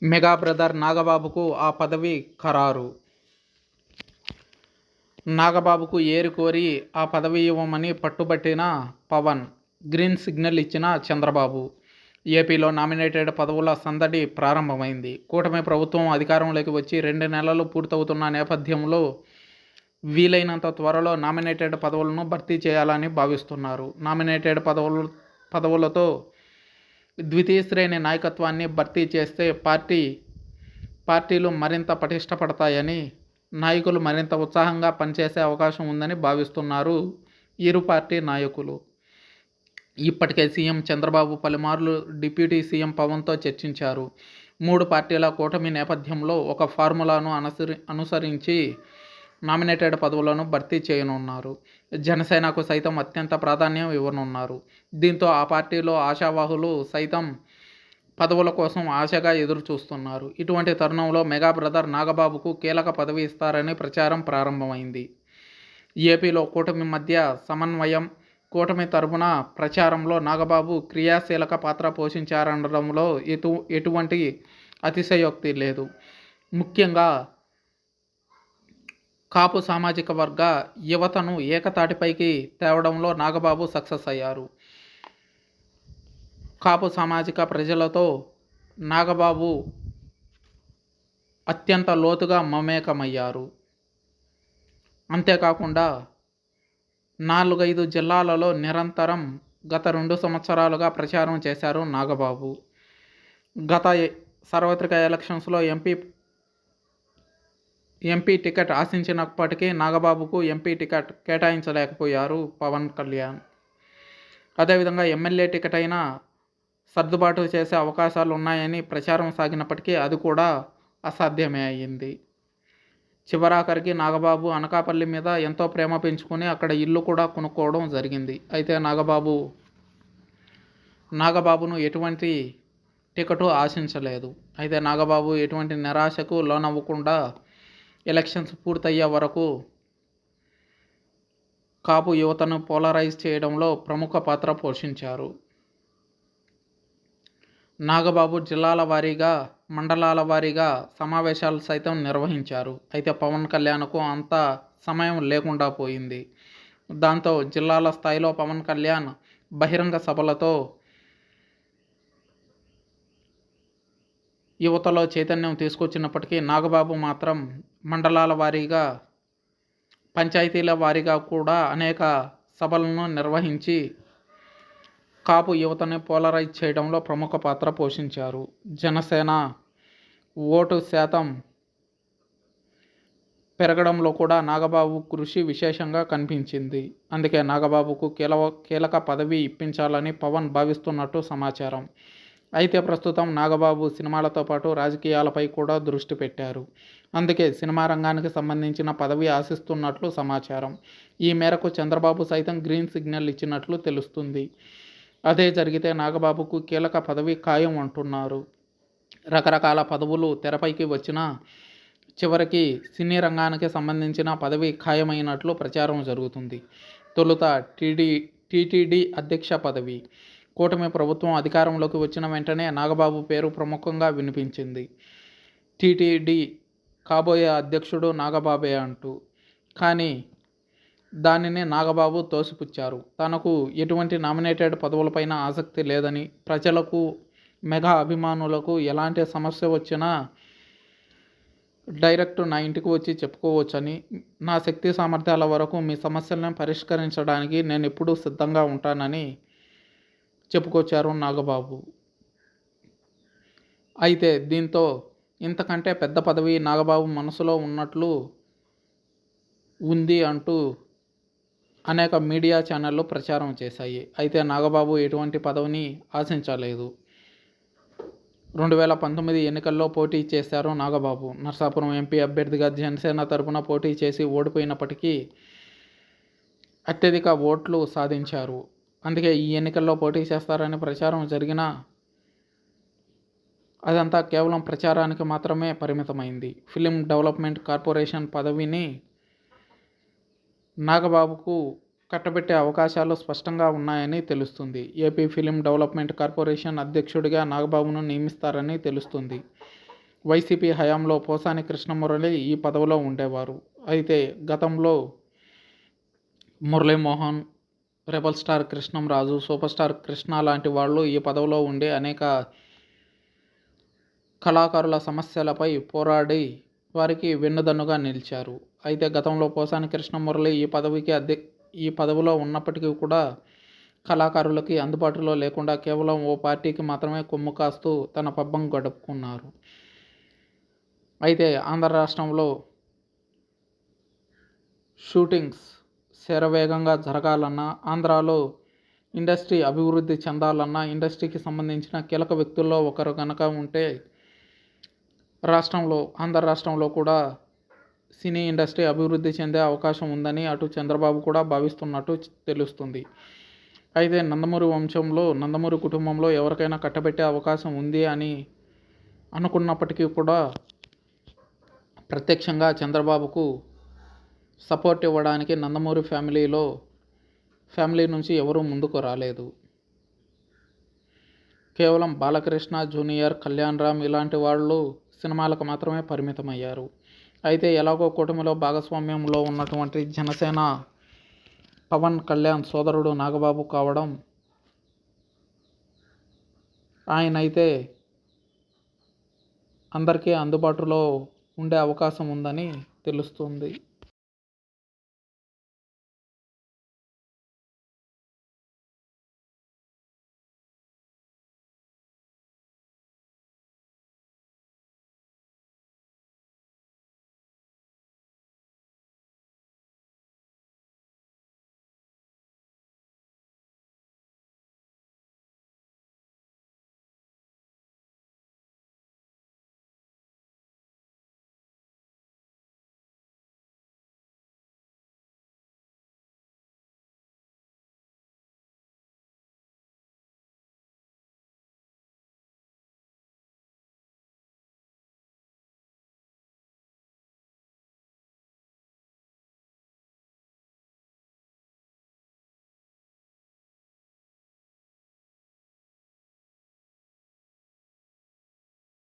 Mega brother నాగబాబుకు ఆ పదవి ఖరారు. నాగబాబుకు ఏరికోరి ఆ పదవి ఇవ్వమని పట్టుబట్టిన పవన్, గ్రీన్ సిగ్నల్ ఇచ్చిన చంద్రబాబు. ఏపీలో నామినేటెడ్ పదవుల సందడి ప్రారంభమైంది. కూటమి ప్రభుత్వం అధికారంలోకి వచ్చి 2 నెలలు పూర్తవుతున్న నేపథ్యంలో వీలైనంత త్వరలో నామినేటెడ్ పదవులను భర్తీ చేయాలని భావిస్తున్నారు. నామినేటెడ్ పదవులతో ద్వితీయ శ్రేణి నాయకత్వాన్ని భర్తీ చేస్తే పార్టీలు మరింత పటిష్టపడతాయని, నాయకులు మరింత ఉత్సాహంగా పనిచేసే అవకాశం ఉందని భావిస్తున్నారు ఇరు పార్టీ నాయకులు. ఇప్పటికే సీఎం చంద్రబాబు పలుమార్లు డిప్యూటీ సీఎం పవన్తో చర్చించారు. 3 పార్టీల కూటమి నేపథ్యంలో ఒక ఫార్ములాను అనుసరించి నామినేటెడ్ పదవులను భర్తీ చేయనున్నారు. జనసేనకు సైతం అత్యంత ప్రాధాన్యం ఇవ్వనున్నారు. దీంతో ఆ పార్టీలో ఆశావాహులు సైతం పదవుల కోసం ఆశగా ఎదురు చూస్తున్నారు. ఇటువంటి తరుణంలో మెగా బ్రదర్ నాగబాబుకు కీలక పదవి ఇస్తారని ప్రచారం ప్రారంభమైంది. ఏపీలో కూటమి మధ్య సమన్వయం, కూటమి తరపున ప్రచారంలో నాగబాబు క్రియాశీలక పాత్ర పోషించారనడంలో ఎటువంటి అతిశయోక్తి లేదు. ముఖ్యంగా కాపు సామాజిక వర్గ యువతను ఏకతాటిపైకి తేవడంలో నాగబాబు సక్సెస్ అయ్యారు. కాపు సామాజిక ప్రజలతో నాగబాబు అత్యంత లోతుగా మమేకమయ్యారు. అంతేకాకుండా 4-5 జిల్లాలలో నిరంతరం గత 2 సంవత్సరాలుగా ప్రచారం చేశారు నాగబాబు. గత సార్వత్రిక ఎలక్షన్స్లో ఎంపీ టికెట్ ఆశించినప్పటికీ నాగబాబుకు ఎంపీ టికెట్ కేటాయించలేకపోయారు పవన్ కళ్యాణ్. అదేవిధంగా ఎమ్మెల్యే టికెట్ అయినా సర్దుబాటు చేసే అవకాశాలు ఉన్నాయని ప్రచారం సాగినప్పటికీ అది కూడా అసాధ్యమే అయ్యింది. చివరాఖరికి నాగబాబు అనకాపల్లి మీద ఎంతో ప్రేమ పెంచుకుని అక్కడ ఇల్లు కూడా కొనుక్కోవడం జరిగింది. అయితే నాగబాబును ఎటువంటి టికెట్ ఆశించలేదు. అయితే నాగబాబు ఎటువంటి నిరాశకు లోనవ్వకుండా ఎలక్షన్స్ పూర్తయ్యే వరకు కాపు యువతను పోలరైజ్ చేయడంలో ప్రముఖ పాత్ర పోషించారు. నాగబాబు జిల్లాల వారీగా, మండలాల వారీగా సమావేశాలు సైతం నిర్వహించారు. అయితే పవన్ కళ్యాణ్కు అంత సమయం లేకుండా పోయింది. దాంతో జిల్లాల స్థాయిలో పవన్ కళ్యాణ్ బహిరంగ సభలతో యువతలో చైతన్యం తీసుకొచ్చినప్పటికీ నాగబాబు మాత్రం మండలాల వారీగా, పంచాయతీల వారీగా కూడా అనేక సభలను నిర్వహించి కాపు యువతని పోలరైజ్ చేయడంలో ప్రముఖ పాత్ర పోషించారు. జనసేన ఓటు శాతం పెరగడంలో కూడా నాగబాబు కృషి విశేషంగా కనిపించింది. అందుకే నాగబాబుకు కీలక పదవి ఇప్పించాలని పవన్ భావిస్తున్నట్టు సమాచారం. అయితే ప్రస్తుతం నాగబాబు సినిమాలతో పాటు రాజకీయాలపై కూడా దృష్టి పెట్టారు. అందుకే సినిమా రంగానికి సంబంధించిన పదవి ఆశిస్తున్నట్లు సమాచారం. ఈ మేరకు చంద్రబాబు సైతం గ్రీన్ సిగ్నల్ ఇచ్చినట్లు తెలుస్తుంది. అదే జరిగితే నాగబాబుకు కీలక పదవి ఖాయం అంటున్నారు. రకరకాల పదవులు తెరపైకి వచ్చినా చివరికి సినీ రంగానికి సంబంధించిన పదవి ఖాయమైనట్లు ప్రచారం జరుగుతుంది. తొలుత టీటీడీ అధ్యక్ష పదవి. కూటమి ప్రభుత్వం అధికారంలోకి వచ్చిన వెంటనే నాగబాబు పేరు ప్రముఖంగా వినిపించింది. టీటీడీ కాబోయే అధ్యక్షుడు నాగబాబే అంటూ. కానీ దానిని నాగబాబు తోసిపుచ్చారు. తనకు ఎటువంటి నామినేటెడ్ పదవులపైన ఆసక్తి లేదని, ప్రజలకు, మెగా అభిమానులకు ఎలాంటి సమస్య వచ్చినా డైరెక్ట్ నా ఇంటికి వచ్చి చెప్పుకోవచ్చని, నా శక్తి సామర్థ్యాల వరకు మీ సమస్యలను పరిష్కరించడానికి నేను ఎప్పుడూ సిద్ధంగా ఉంటానని చెప్పుకొచ్చారు నాగబాబు. అయితే దీంతో ఇంతకంటే పెద్ద పదవి నాగబాబు మనసులో ఉన్నట్లు ఉంది అంటూ అనేక మీడియా ఛానళ్ళు ప్రచారం చేశాయి. అయితే నాగబాబు ఎటువంటి పదవిని ఆశించలేదు. 2019 ఎన్నికల్లో పోటీ చేశారు నాగబాబు. నర్సాపురం ఎంపీ అభ్యర్థిగా జనసేన తరపున పోటీ చేసి ఓడిపోయినప్పటికీ అత్యధిక ఓట్లు సాధించారు. అందుకే ఈ ఎన్నికల్లో పోటీ చేస్తారని ప్రచారం జరిగినా అదంతా కేవలం ప్రచారానికి మాత్రమే పరిమితమైంది. ఫిలిం డెవలప్మెంట్ కార్పొరేషన్ పదవిని నాగబాబుకు కట్టబెట్టే అవకాశాలు స్పష్టంగా ఉన్నాయని తెలుస్తుంది. ఏపీ ఫిలిం డెవలప్మెంట్ కార్పొరేషన్ అధ్యక్షుడిగా నాగబాబును నియమిస్తారని తెలుస్తుంది. వైసీపీ హయాంలో పోసాని కృష్ణమురళి ఈ పదవిలో ఉండేవారు. అయితే గతంలో Murali Mohan, rebel star Krishnam Raju, super star Krishna లాంటి వాళ్ళు ఈ పదవిలో ఉండి అనేక కళాకారుల సమస్యలపై పోరాడి వారికి వెన్నుదన్నుగా నిలిచారు. అయితే గతంలో పోసాని కృష్ణమురళి ఈ పదవిలో ఉన్నప్పటికీ కూడా కళాకారులకి అందుబాటులో లేకుండా కేవలం ఓ పార్టీకి మాత్రమే కొమ్ము కాస్తూ తన పబ్బం గడుపుకున్నారు. అయితే ఆంధ్ర రాష్ట్రంలో షూటింగ్స్ శరవేగంగా జరగాలన్నా, ఆంధ్రాలో ఇండస్ట్రీ అభివృద్ధి చెందాలన్నా, ఇండస్ట్రీకి సంబంధించిన కీలక వ్యక్తుల్లో ఒకరు కనుక ఉంటే ఆంధ్ర రాష్ట్రంలో కూడా సినీ ఇండస్ట్రీ అభివృద్ధి చెందే అవకాశం ఉందని అటు చంద్రబాబు కూడా భావిస్తున్నట్టు తెలుస్తుంది. అయితే నందమూరి కుటుంబంలో ఎవరికైనా కట్టబెట్టే అవకాశం ఉంది అని అనుకున్నప్పటికీ కూడా ప్రత్యక్షంగా చంద్రబాబుకు సపోర్ట్ ఇవ్వడానికి నందమూరి ఫ్యామిలీ నుంచి ఎవరూ ముందుకు రాలేదు. కేవలం బాలకృష్ణ జూనియర్, కళ్యాణ్ రామ్ ఇలాంటి వాళ్ళు సినిమాలకు మాత్రమే పరిమితమయ్యారు. అయితే ఎలాగో కూటమిలో భాగస్వామ్యంలో ఉన్నటువంటి జనసేన పవన్ కళ్యాణ్ సోదరుడు నాగబాబు కావడం, ఆయనైతే అందరికీ అందుబాటులో ఉండే అవకాశం ఉందని తెలుస్తుంది.